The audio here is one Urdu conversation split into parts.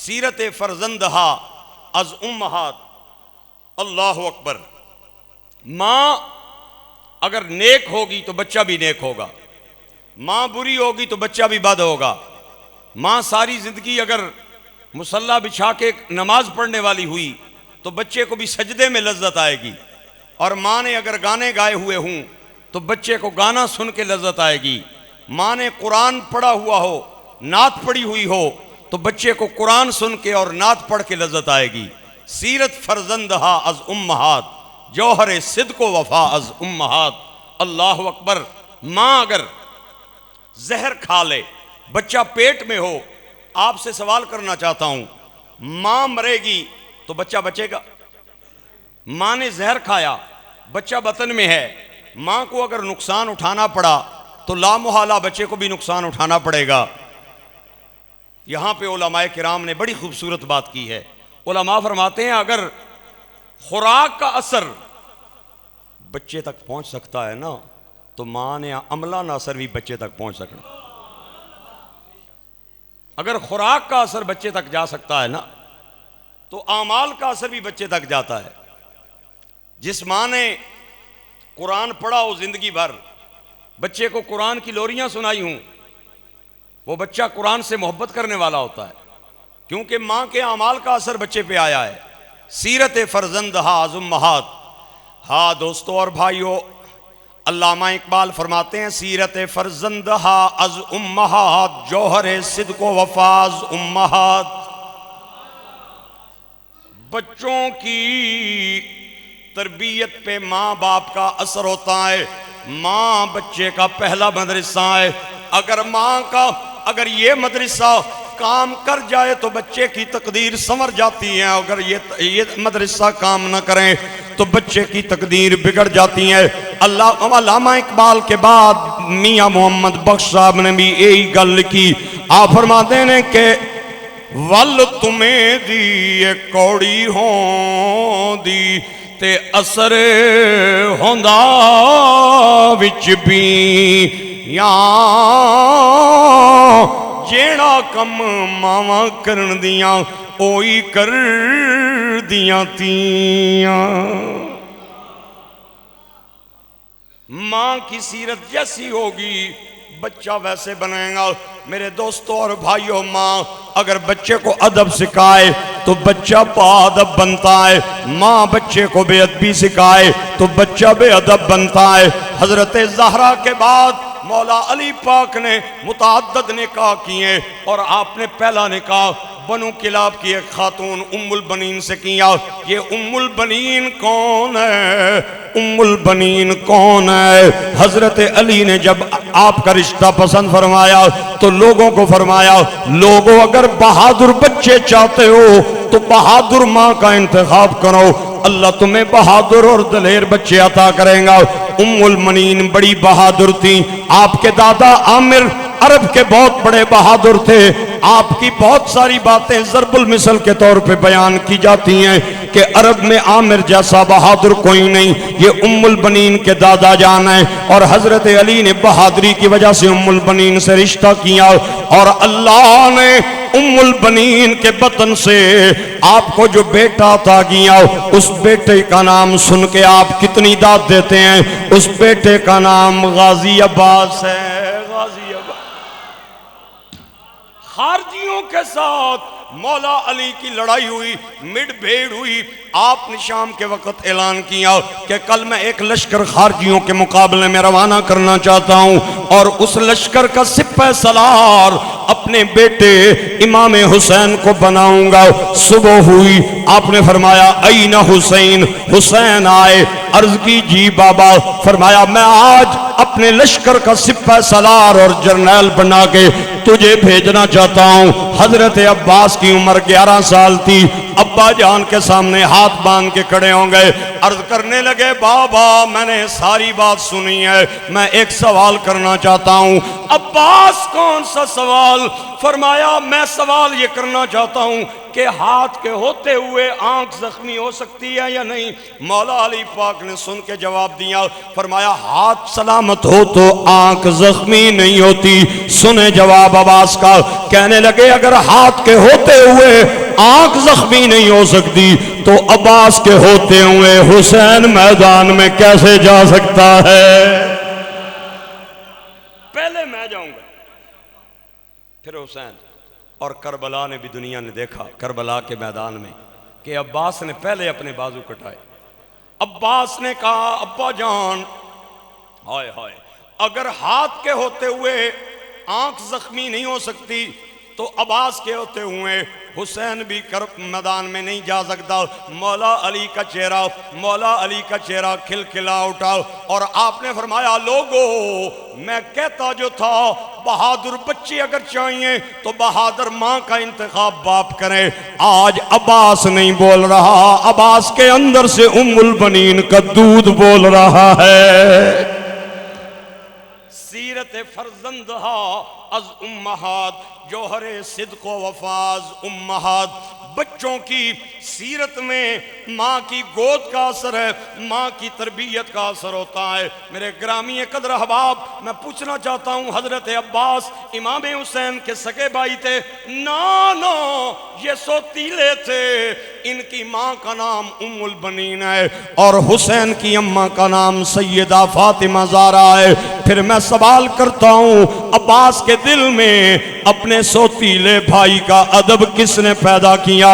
سیرت فرزندہا از امہات. اللہ اکبر. ماں اگر نیک ہوگی تو بچہ بھی نیک ہوگا، ماں بری ہوگی تو بچہ بھی بد ہوگا. ماں ساری زندگی اگر مصلی بچھا کے نماز پڑھنے والی ہوئی تو بچے کو بھی سجدے میں لذت آئے گی، اور ماں نے اگر گانے گائے ہوئے ہوں تو بچے کو گانا سن کے لذت آئے گی. ماں نے قرآن پڑھا ہوا ہو، نعت پڑھی ہوئی ہو تو بچے کو قرآن سن کے اور نعت پڑھ کے لذت آئے گی. سیرت فرزندہا از امہات، جوہر صدق و وفا از امہات. اللہ اکبر. ماں اگر زہر کھا لے، بچہ پیٹ میں ہو، آپ سے سوال کرنا چاہتا ہوں، ماں مرے گی تو بچہ بچے گا؟ ماں نے زہر کھایا، بچہ بطن میں ہے، ماں کو اگر نقصان اٹھانا پڑا تو لا محالہ بچے کو بھی نقصان اٹھانا پڑے گا. یہاں پہ علماء کرام نے بڑی خوبصورت بات کی ہے. علماء فرماتے ہیں اگر خوراک کا اثر بچے تک پہنچ سکتا ہے نا تو ماں نے عملہ اثر بھی بچے تک پہنچ سکنا. اگر خوراک کا اثر بچے تک جا سکتا ہے نا تو اعمال کا اثر بھی بچے تک جاتا ہے. جس ماں نے قرآن پڑھا ہو زندگی بھر، بچے کو قرآن کی لوریاں سنائی ہوں، وہ بچہ قرآن سے محبت کرنے والا ہوتا ہے، کیونکہ ماں کے اعمال کا اثر بچے پہ آیا ہے. سیرت فرزندہا از امہات. ہاں دوستو اور بھائیو، علامہ اقبال فرماتے ہیں سیرت فرزندہا از امہات، جوہر صدق و وفا از امہات. بچوں کی تربیت پہ ماں باپ کا اثر ہوتا ہے. ماں بچے کا پہلا مدرسہ ہے. اگر یہ مدرسہ کام کر جائے تو بچے کی تقدیر سنور جاتی ہے، اگر یہ مدرسہ کام نہ کریں تو بچے کی تقدیر بگڑ جاتی ہے. علامہ اقبال کے بعد میاں محمد بخش صاحب نے بھی یہی گل لکھی. آپ فرماتے ہیں کہ ول تمہیں دی کوڑی ہوں دی تے اثر ہوندا وچ بھی یا جیڑا کم ماواں کرن دیاں اوئی کر دیاں تیاں. ماں کی سیرت جیسی ہوگی بچہ ویسے بنے گا. میرے دوستو اور بھائیو، ماں اگر بچے کو ادب سکھائے تو بچہ با ادب بنتا ہے. ماں بچے کو بے ادبی سکھائے تو بچہ بے ادب بنتا ہے. حضرت زہرا کے بعد مولا علی پاک نے متعدد نکاح کیے، اور آپ نے پہلا نکاح بنو کلاب کی ایک خاتون ام البنین سے کیا. یہ ام البنین کون ہے؟ ام البنین کون ہے؟ حضرت علی نے جب آپ کا رشتہ پسند فرمایا تو لوگوں کو فرمایا، لوگوں اگر بہادر بچے چاہتے ہو تو بہادر ماں کا انتخاب کرو، اللہ تمہیں بہادر اور دلیر بچے عطا کریں گا. ام المنین بڑی بہادر تھی. آپ کے دادا عامر عرب کے بہت بڑے بہادر تھے. آپ کی بہت ساری باتیں ضرب المثل کے طور پہ بیان کی جاتی ہیں کہ عرب میں عامر جیسا بہادر کوئی نہیں. یہ ام البنین کے دادا جان ہیں، اور حضرت علی نے بہادری کی وجہ سے ام البنین سے رشتہ کیا، اور اللہ نے ام البنین کے بطن سے آپ کو جو بیٹا عطا کیا، اس بیٹے کا نام سن کے آپ کتنی داد دیتے ہیں؟ اس بیٹے کا نام غازی عباس ہے. غازی عباس. خارجیوں کے ساتھ مولا علی کی لڑائی ہوئی، مڈ بھیڑ ہوئی. آپ نے شام کے وقت اعلان کیا کہ کل میں ایک لشکر خارجیوں کے مقابلے میں روانہ کرنا چاہتا ہوں، اور اس لشکر کا سپہ سالار اپنے بیٹے امام حسین کو بناؤں گا. صبح ہوئی، آپ نے فرمایا این حسین؟ حسین آئے. عرض کی جی بابا. فرمایا میں آج اپنے لشکر کا سپہ سالار اور جرنیل بنا کے تجھے بھیجنا چاہتا ہوں. حضرت عباس کی عمر 11 سال تھی. ابا جان کے سامنے ہاتھ باندھ کے کھڑے ہوں گے، عرض کرنے لگے بابا میں نے ساری بات سنی ہے، میں ایک سوال کرنا چاہتا ہوں. عباس کون سا سوال؟ فرمایا میں سوال یہ کرنا چاہتا ہوں کہ ہاتھ کے ہوتے ہوئے آنکھ زخمی ہو سکتی ہے یا نہیں؟ مولا علی پاک نے سن کے جواب دیا، فرمایا ہاتھ سلامت ہو تو آنکھ زخمی نہیں ہوتی. سنے جواب عباس کا. کہنے لگے اگر ہاتھ کے ہوتے ہوئے آنکھ زخمی نہیں ہو سکتی تو عباس کے ہوتے ہوئے حسین میدان میں کیسے جا سکتا ہے؟ پہلے میں جاؤں گا پھر حسین. اور کربلا نے بھی دنیا نے دیکھا کربلا کے میدان میں کہ عباس نے پہلے اپنے بازو کٹائے. عباس نے کہا ابا جان ہائے ہائے اگر ہاتھ کے ہوتے ہوئے آنکھ زخمی نہیں ہو سکتی تو عباس کے ہوتے ہوئے حسین بھی کرب میدان میں نہیں جا سکتا. مولا علی کا چہرہ کھل کھلا اٹھا اور آپ نے فرمایا لوگو میں کہتا جو تھا بہادر بچے اگر چاہیے تو بہادر ماں کا انتخاب باپ کرے. آج عباس نہیں بول رہا, عباس کے اندر سے ام البنین کا دودھ بول رہا ہے. سیرت فرزندہا از امہات جوہر صدق و وفاز امہات. بچوں کی سیرت میں ماں کی گود کا اثر ہے, ماں کی تربیت کا اثر ہوتا ہے. میرے گرامی قدر احباب میں پوچھنا چاہتا ہوں حضرت عباس امام حسین کے سگے بھائی تھے؟ نہ یہ سوتیلے تھے. ان کی ماں کا نام ام البنین ہے اور حسین کی اماں کا نام سیدہ فاطمہ زہرا ہے. پھر میں سوال کرتا ہوں عباس کے دل میں اپنے سوتیلے بھائی کا ادب کس نے پیدا کیا؟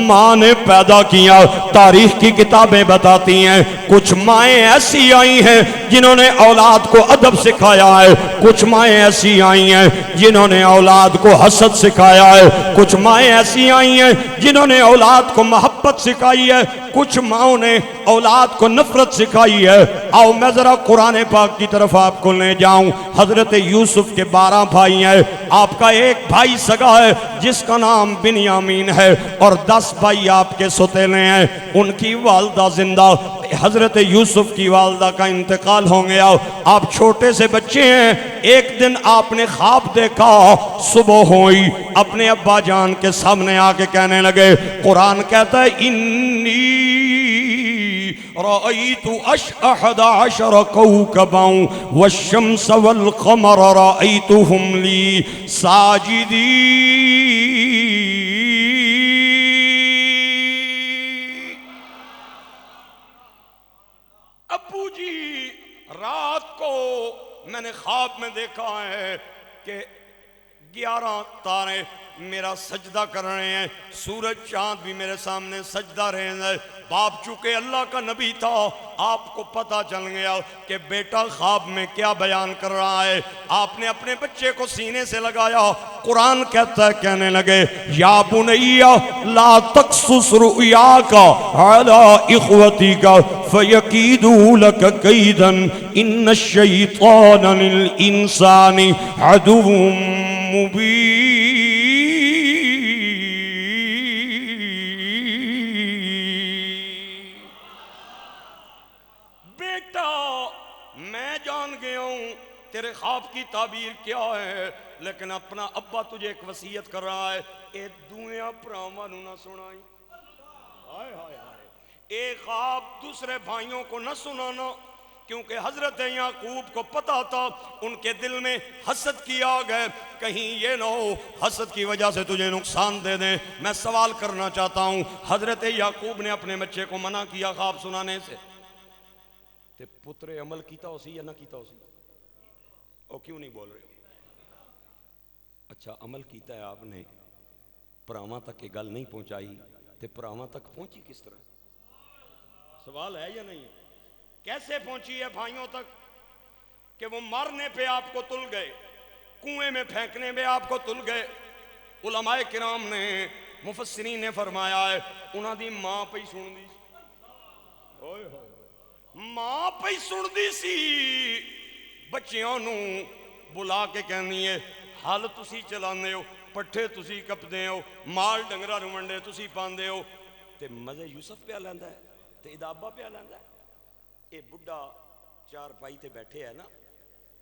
ماں نے پیدا کیا. تاریخ کی کتابیں بتاتی ہیں کچھ مائیں ایسی آئی ہیں جنہوں نے اولاد کو ادب سکھایا ہے, کچھ مائیں ایسی آئی ہیں جنہوں نے اولاد کو حسد سکھایا ہے, کچھ مائیں ایسی آئی ہیں جنہوں نے اولاد کو محبت سکھائی ہے, کچھ ماؤں نے اولاد کو نفرت سکھائی ہے. آؤ میں ذرا قرآن پاک کی طرف آپ کو لے جاؤں. حضرت یوسف کے 12 بھائی ہیں, آپ کا ایک بھائی سگا ہے جس کا نام بنیامین ہے اور 10 بھائی آپ کے سوتیلے ہیں. ان کی والدہ زندہ, حضرت یوسف کی والدہ کا انتقال ہو گیا. آپ چھوٹے سے بچے ہیں. ایک دن آپ نے خواب دیکھا, صبح ہوئی, اپنے ابا جان کے سامنے آ کے کہنے لگے, قرآن کہتا ہے انی رأیت 11 کوكبا والشمس والقمر رأیتهم لی ساجدین. ابو جی رات کو میں نے خواب میں دیکھا ہے کہ 11 تارے میرا سجدہ کر رہے ہیں, سورج چاند بھی میرے سامنے سجدہ رہے ہیں. باپ چونکہ اللہ کا نبی تھا, آپ کو پتا چل گیا کہ بیٹا خواب میں کیا بیان کر رہا ہے. آپ نے اپنے بچے کو سینے سے لگایا. قرآن کہتا ہے, کہنے لگے یا بنیا لا تقصص رؤیاک علی اخوتک فیکیدوا لک کیدا ان الشیطان للانسان عدو مبین. میں جان گیا ہوں تیرے خواب کی تعبیر کیا ہے, لیکن اپنا ابا تجھے ایک وصیت کر رہا ہے, اے دویاں پراواں نو نہ سنائی. ہائے ہائے ہائے, ایک خواب دوسرے بھائیوں کو نہ سنانا, کیونکہ حضرت یعقوب کو پتا تھا ان کے دل میں حسد کی آگ ہے, کہیں یہ نہ ہو حسد کی وجہ سے تجھے نقصان دے دیں. میں سوال کرنا چاہتا ہوں, حضرت یعقوب نے اپنے بچے کو منع کیا خواب سنانے سے, تے پترے عمل کیتا ہو سی یا نہ کیتا ہو سی؟ او کیوں نہیں بول رہے ہو؟ اچھا عمل کیتا ہے آپ نے, پراواں تک یہ گل نہیں پہنچائی, تے پراواں تک پہنچی کس طرح؟ سوال ہے یا نہیں ہے؟ کیسے پہنچی ہے بھائیوں تک کہ وہ مرنے پہ آپ کو تل گئے, کنویں میں پھینکنے میں آپ کو تل گئے. علماء کرام نے مفسرین نے فرمایا ہے انہاں دی ماں پہ سن دی, ماں پہ سن دی سی, بچیاں نو بلا کے کہنی ہے حل تسی چلانے ہو, پٹھے تسی کپدے ہو, مال ڈنگرا رومنڈے تسی پاندے ہو, تے مزے یوسف پہ لیندا ہے تے ادابا پہ لیندا ہے. اے بڑھا چار پائی تے بیٹھے ہے نا,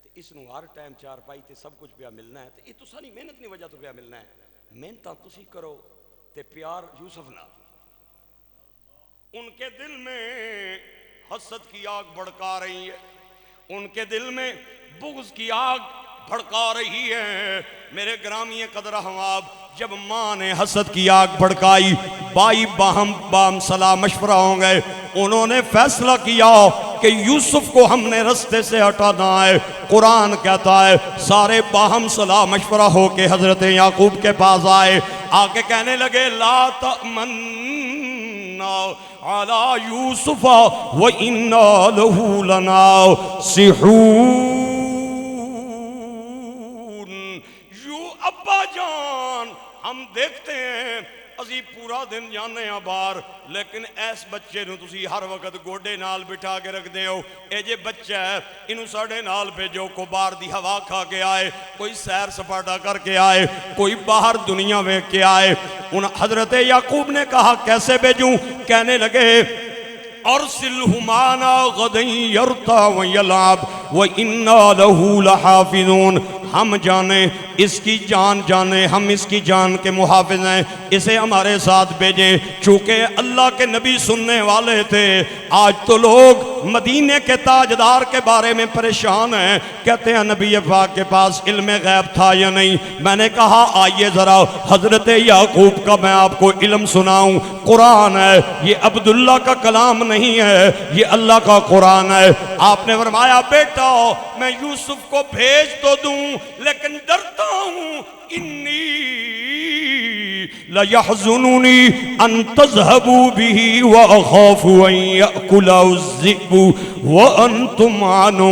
تے اس نو ہر ٹائم چار پائی تے سب کچھ پیا ملنا ہے, تے یہ تسانی محنت نہیں وجہ تو پیا ملنا ہے. محنتاں تسی کرو تے پیار یوسف نہ. ان کے دل میں حسد کی آگ بھڑکا رہی ہے, ان کے دل میں بغض کی آگ بھڑکا رہی ہے. میرے گرامی قدر احباب, جب ماں نے حسد کی آگ بھڑکائی، بائی باہم صلاح مشورہ ہو گئے، انہوں نے فیصلہ کیا کہ یوسف کو ہم نے رستے سے ہٹانا ہے۔ قرآن کہتا ہے سارے باہم صلاح مشورہ ہو کے حضرت یعقوب کے پاس آئے، آکے کہنے لگے لا تأمنا علی یوسف وَإِنَّا لَهُ لَنَاصِحُونَ۔ ابا جان ہم دیکھتے ہیں اسی پورا دن جانے ہیں باہر، لیکن ایس بچے نو تسی ہر وقت گوڑے نال بٹھا کے رکھ دے ہو، اے جے بچہ ہے انہوں ساڑھے نال بھیجو، کو باہر دی ہوا کھا کے آئے، کوئی سیر سپاٹا کر کے آئے، کوئی باہر دنیا میں کے آئے۔ حضرت یعقوب نے کہا کیسے بھیجوں؟ کہنے لگے ارسلہ معنا غدا یرتع ویلعب وإنا لہ لحافظون۔ ہم جانیں اس کی جان جانیں، ہم اس کی جان کے محافظ ہیں، اسے ہمارے ساتھ بھیجیں۔ چونکہ اللہ کے نبی سننے والے تھے، آج تو لوگ مدینے کے تاجدار کے بارے میں پریشان ہیں، کہتے ہیں نبی پاک کے پاس علم غیب تھا یا نہیں۔ میں نے کہا آئیے ذرا حضرت یعقوب کا میں آپ کو علم سناؤں۔ قرآن ہے یہ، عبداللہ کا کلام نہیں ہے، یہ اللہ کا قرآن ہے۔ آپ نے فرمایا بیٹا میں یوسف کو بھیج تو دوں لیکن ڈرتا ہوں، انی لَيَحْزُنُنِي أَن تَذْهَبُوا بِهِ وَأَخَافُ أَن يَأْكُلَهُ الذِّئْبُ وَأَنْتُمْ عَنْهُ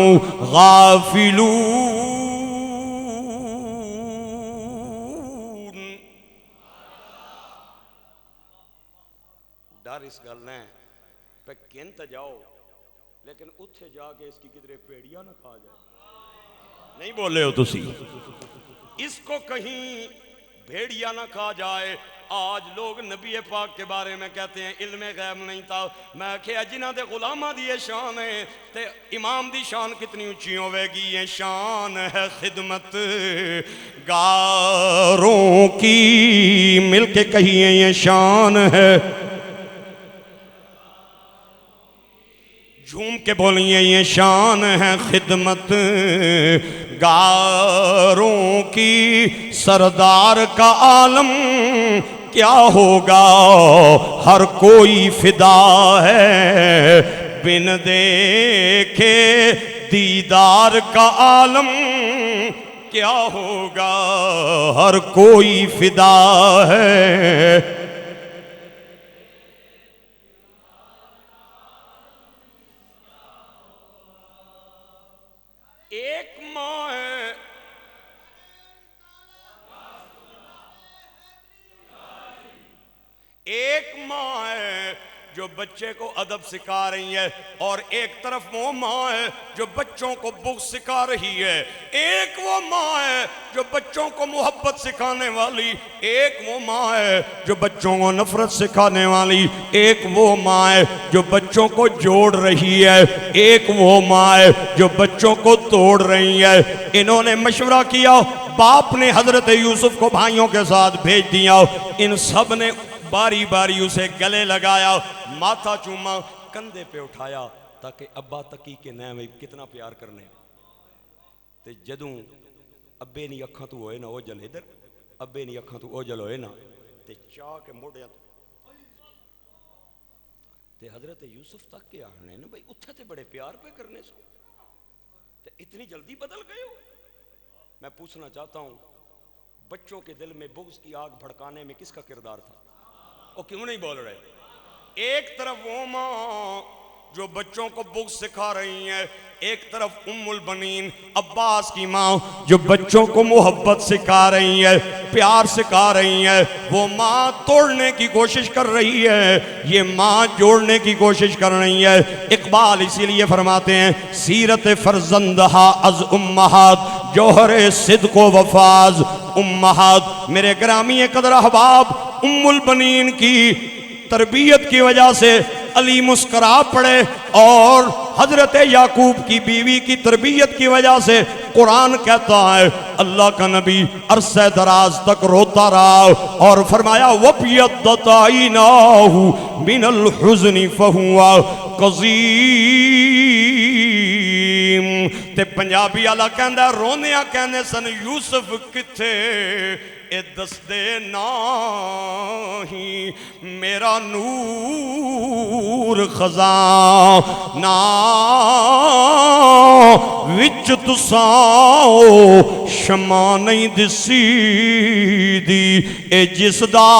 غَافِلُونَ۔ ڈر اس گل نے پہ کینت جاؤ لیکن اتھے جا کے اس کی کدرے پیڑیاں نہ کھا جائے۔ نہیں بولے ہو تسی، اس کو کہیں بھیڑیا نہ کھا جائے۔ آج لوگ نبی پاک کے بارے میں کہتے ہیں علم غیب نہیں تھا۔ میں کہا جنہ دے غلامہ دی یہ شان ہے تے امام دی شان کتنی اونچی ہوئے گی۔ یہ شان ہے خدمت گاروں کی، مل کے کہیے یہ شان ہے، جھوم کے بولیے یہ شان ہے خدمت گاروں کی۔ سردار کا عالم کیا ہوگا، ہر کوئی فدا ہے، بن دیکھے دیدار کا عالم کیا ہوگا، ہر کوئی فدا ہے۔ ایک ماں ہے جو بچے کو ادب سکھا رہی ہے، اور ایک طرف وہ ماں ہے جو بچوں کو بغض سکھا رہی ہے۔ ایک وہ ماں ہے جو بچوں کو محبت سکھانے والی، ایک وہ ماں ہے جو بچوں کو نفرت سکھانے والی، ایک وہ ماں ہے جو بچوں کو جوڑ رہی ہے، ایک وہ ماں ہے جو بچوں کو توڑ رہی ہے۔ انہوں نے مشورہ کیا، باپ نے حضرت یوسف کو بھائیوں کے ساتھ بھیج دیا، ان سب نے باری باری اسے گلے لگایا، ماتھا چوما، کندھے پہ اٹھایا تاکہ ابا تکی کے نئے میں کتنا پیار کرنے۔ تے جدوں ابے نی اکھاں تو ہوئے نا او جل ادھر، ابے نی اکھاں تو او جل ہوئے نا، تے چاہ کے موڑیاں تے حضرت یوسف تک کے آنے نا بھئی اتھے تے بڑے پیار پہ کرنے سو، تے اتنی جلدی بدل گئے ہو۔ میں پوچھنا چاہتا ہوں بچوں کے دل میں بغض کی آگ بھڑکانے میں کس کا کردار تھا؟ وہ کیوں نہیں بول رہے؟ ایک طرف وہ ماں جو بچوں کو بغض سکھا رہی ہیں، ایک طرف ام البنین عباس کی ماں جو بچوں کو محبت سکھا رہی ہے، پیار سکھا رہی ہے۔ وہ ماں توڑنے کی کوشش کر رہی ہے، یہ ماں جوڑنے کی کوشش کر رہی ہے۔ اقبال اسی لیے فرماتے ہیں سیرت فرزندہا از امہات جوہر صدق و وفاز امہات۔ میرے گرامی قدر احباب، ام البنین کی تربیت کی وجہ سے علی مسکرا پڑے، اور حضرت یعقوب کی بیوی کی تربیت کی وجہ سے قرآن کہتا ہے اللہ کا نبی عرصہ دراز تک روتا رہا اور فرمایا وَبْيَضَّتْ عَيْنَاهُ مِنَ الْحُزْنِ فَهُوَ قَضِيمٌ۔ تے پنجابی والا کہندا رونیا کہندے سن یوسف کتھے اے دسدے نہیں میرا نور خزانہ وچ تساں شمع نہیں دسی دی اے جس دا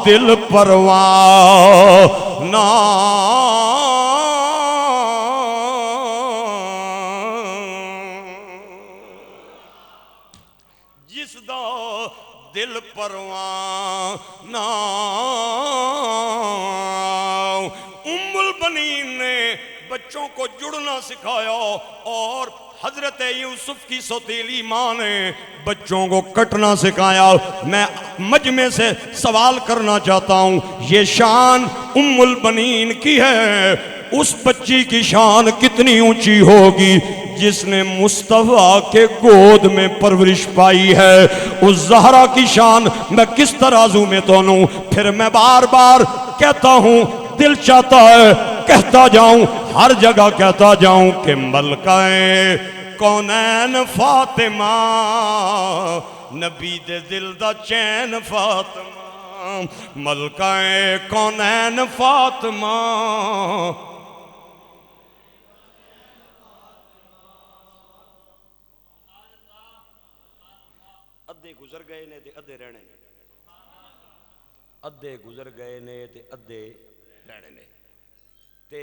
دل پروانہ جس دا دل پروانہ ام البنین نے بچوں کو جڑنا سکھایا اور حضرت یوسف کی سوتیلی ماں نے بچوں کو کٹنا سکھایا. میں مجمع سے سوال کرنا چاہتا ہوں یہ شان ام البنین کی ہے, اس بچی کی شان کتنی اونچی ہوگی جس نے مصطفیٰ کے گود میں پرورش پائی ہے. اس زہرا کی شان میں کس ترازو میں تولوں؟ پھر میں بار بار کہتا ہوں, دل چاہتا ہے کہتا جاؤں, ہر جگہ کہتا جاؤں کہ ملکہ کونین فاطمہ نبی دے دل دا چین فاطمہ, ملکہ کونین فاطمہ. ادھے گزر گئے نے تے ادھے رہنے نے, ادھے گزر گئے نے تے ادھے رہنے نے. تے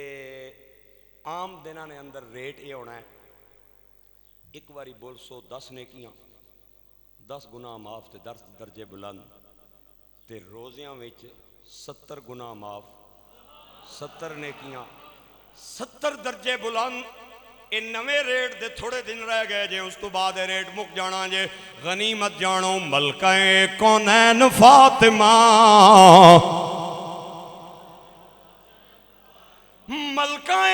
عام دنوں نے اندر ریٹ یہ ہونا ہے, ایک واری بول 110 نیکیاں 10 گناہ معاف تے 10 درجے بلند, تے روزیاں وچ 70 گناہ معاف 70 نیکیاں 70 درجے بلند. اے نویں ریٹ دے تھوڑے دن رہ گئے جے, اس تو بعد ریٹ مک جانا جے. غنیمت جانو ملکہ کونین فاطمہ, ملکہ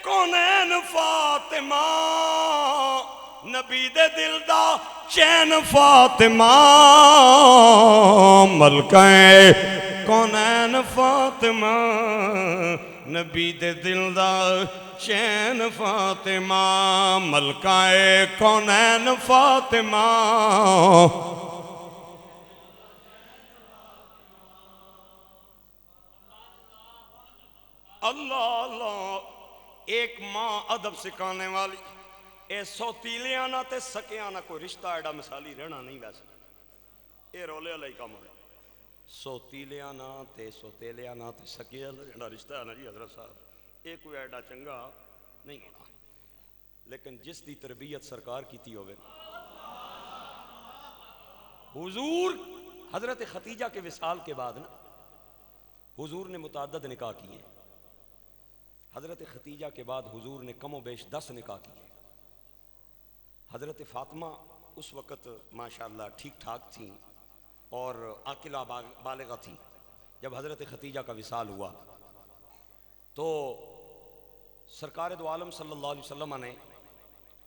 کونین فاطمہ نبی دے دل دا چین فاطمہ, ملکہ کونین فاطمہ نبی دے دل دا چین فاطمہ, ملکہ کونین فاطمہ. اللہ اللہ, ایک ماں ادب سکھانے والی, اے سوتیلیاں نہ تے سکیاں نہ کوئی رشتہ ایڈا مثالی رہنا نہیں ویسے, اے رولے علیہ کام ہوئے. سوتیلیاں نہ تے سوتیلیاں نہ تے سکیاں نہ رشتہ ہے نا جی حضرت صاحب, اے کوئی ایڈا چنگا نہیں ہونا, لیکن جس دی تربیت سرکار کیتی ہوئے. حضور حضرت ختیجہ کے وصال کے بعد نا حضور نے متعدد نکاح کیے. حضرت ختیجہ کے بعد حضور نے کم و بیش 10 نکاح کیے. حضرت فاطمہ اس وقت ماشاءاللہ ٹھیک ٹھاک تھیں اور عاقلہ بالغہ تھیں. جب حضرت ختیجہ کا وصال ہوا تو سرکار دو عالم صلی اللہ علیہ وسلم نے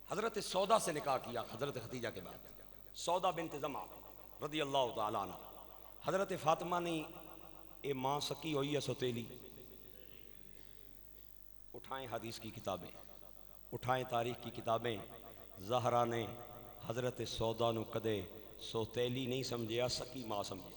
حضرت سودا سے نکاح کیا. حضرت ختیجہ کے بعد سودا بنت زمعہ رضی اللہ تعالیٰ عنہ. حضرت فاطمہ نے اے ماں سکی ہوئی ہے سوتیلی, اٹھائیں حدیث کی کتابیں, اٹھائیں تاریخ کی کتابیں, زہرا نے حضرت سودا نو کدے سوتیلی نہیں سمجھیا, سکی ماں سمجھے.